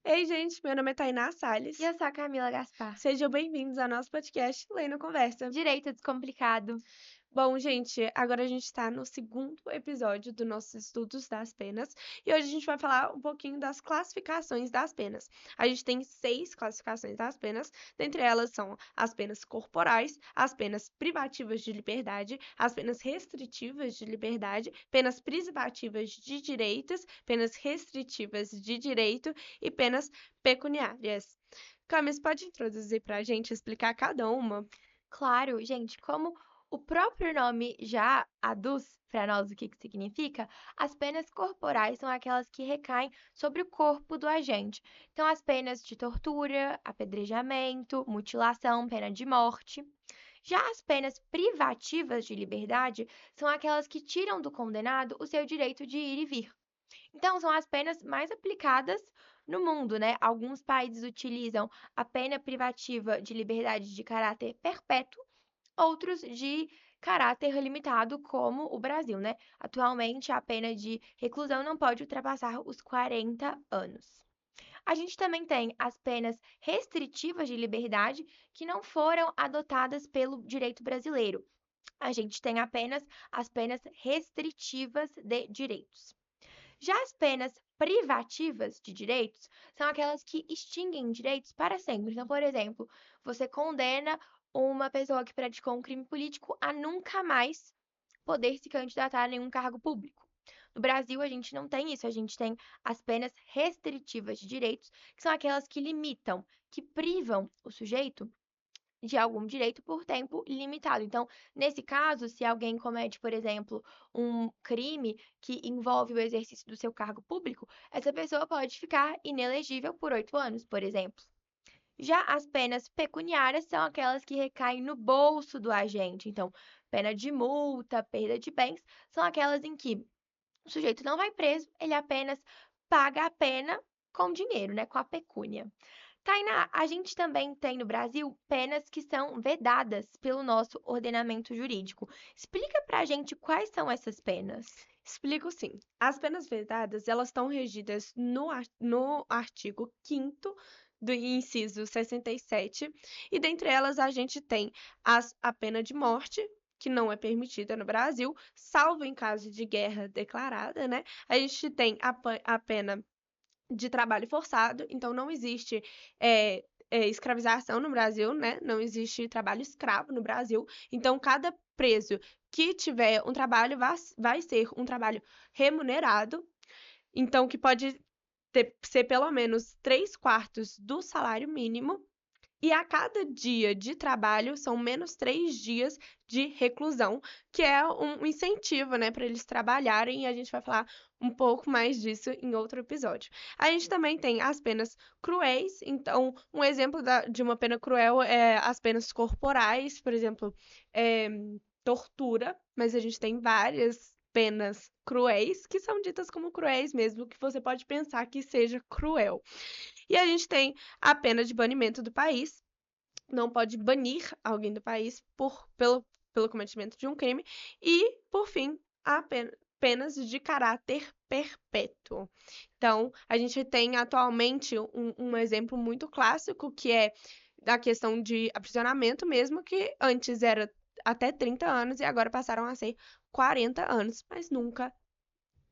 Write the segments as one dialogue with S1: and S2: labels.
S1: Ei, gente, meu nome é Tainá
S2: E
S1: Salles.
S2: eu sou a Camila Gaspar.
S1: Sejam bem-vindos ao nosso podcast Lendo Conversa.
S2: Direito Descomplicado.
S1: Bom, gente, agora a gente está no segundo episódio dos nossos estudos das penas e hoje a gente vai falar um pouquinho das classificações das penas. A gente tem 6 classificações das penas, dentre elas são as penas corporais, as penas privativas de liberdade, as penas restritivas de liberdade, penas privativas de direitos, penas restritivas de direito e penas pecuniárias. Camis, pode introduzir para a gente explicar cada uma?
S2: Claro, gente, como o próprio nome já aduz para nós o que significa, as penas corporais são aquelas que recaem sobre o corpo do agente. Então, as penas de tortura, apedrejamento, mutilação, pena de morte. Já as penas privativas de liberdade são aquelas que tiram do condenado o seu direito de ir e vir. Então, são as penas mais aplicadas no mundo, né? Alguns países utilizam a pena privativa de liberdade de caráter perpétuo, outros de caráter limitado, como o Brasil, né? Atualmente, a pena de reclusão não pode ultrapassar os 40 anos. A gente também tem as penas restritivas de liberdade que não foram adotadas pelo direito brasileiro. A gente tem apenas as penas restritivas de direitos. Já as penas privativas de direitos são aquelas que extinguem direitos para sempre. Então, por exemplo, você condena uma pessoa que praticou um crime político a nunca mais poder se candidatar a nenhum cargo público. No Brasil, a gente não tem isso, a gente tem as penas restritivas de direitos, que são aquelas que limitam, que privam o sujeito de algum direito por tempo limitado. Então, nesse caso, se alguém comete, por exemplo, um crime que envolve o exercício do seu cargo público, essa pessoa pode ficar inelegível por 8 anos, por exemplo. Já as penas pecuniárias são aquelas que recaem no bolso do agente. Então, pena de multa, perda de bens, são aquelas em que o sujeito não vai preso, ele apenas paga a pena com dinheiro, né, com a pecúnia. Tainá, a gente também tem no Brasil penas que são vedadas pelo nosso ordenamento jurídico. Explica pra gente quais são essas penas.
S1: Explico sim. As penas vedadas, elas estão regidas no artigo 5º do inciso 67, e dentre elas a gente tem a pena de morte, que não é permitida no Brasil, salvo em caso de guerra declarada, né? A gente tem a pena de trabalho forçado, então não existe escravização no Brasil, né? Não existe trabalho escravo no Brasil. Então, cada preso que tiver um trabalho vai ser um trabalho remunerado, então que pode ser pelo menos 3/4 do salário mínimo. E a cada dia de trabalho são menos 3 dias de reclusão, que é um incentivo, né, para eles trabalharem, e a gente vai falar um pouco mais disso em outro episódio. A gente também tem as penas cruéis, então, um exemplo de uma pena cruel é as penas corporais, por exemplo, é, tortura, mas a gente tem várias penas cruéis que são ditas como cruéis mesmo, que você pode pensar que seja cruel. E a gente tem a pena de banimento do país, não pode banir alguém do país pelo cometimento de um crime. E, por fim, a penas de caráter perpétuo. Então, a gente tem atualmente um exemplo muito clássico, que é a questão de aprisionamento mesmo, que antes era até 30 anos e agora passaram a ser 40 anos, mas nunca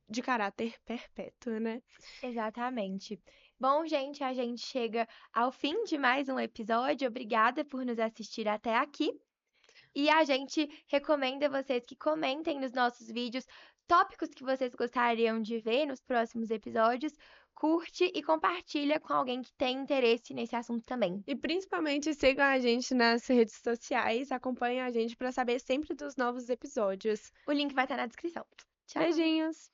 S1: de caráter perpétuo, né?
S2: Exatamente. Bom, gente, a gente chega ao fim de mais um episódio. Obrigada por nos assistir até aqui. E a gente recomenda vocês que comentem nos nossos vídeos tópicos que vocês gostariam de ver nos próximos episódios. Curte e compartilha com alguém que tem interesse nesse assunto também.
S1: E principalmente sigam a gente nas redes sociais, acompanhem a gente para saber sempre dos novos episódios.
S2: O link vai estar na descrição. Tchau!
S1: Beijinhos!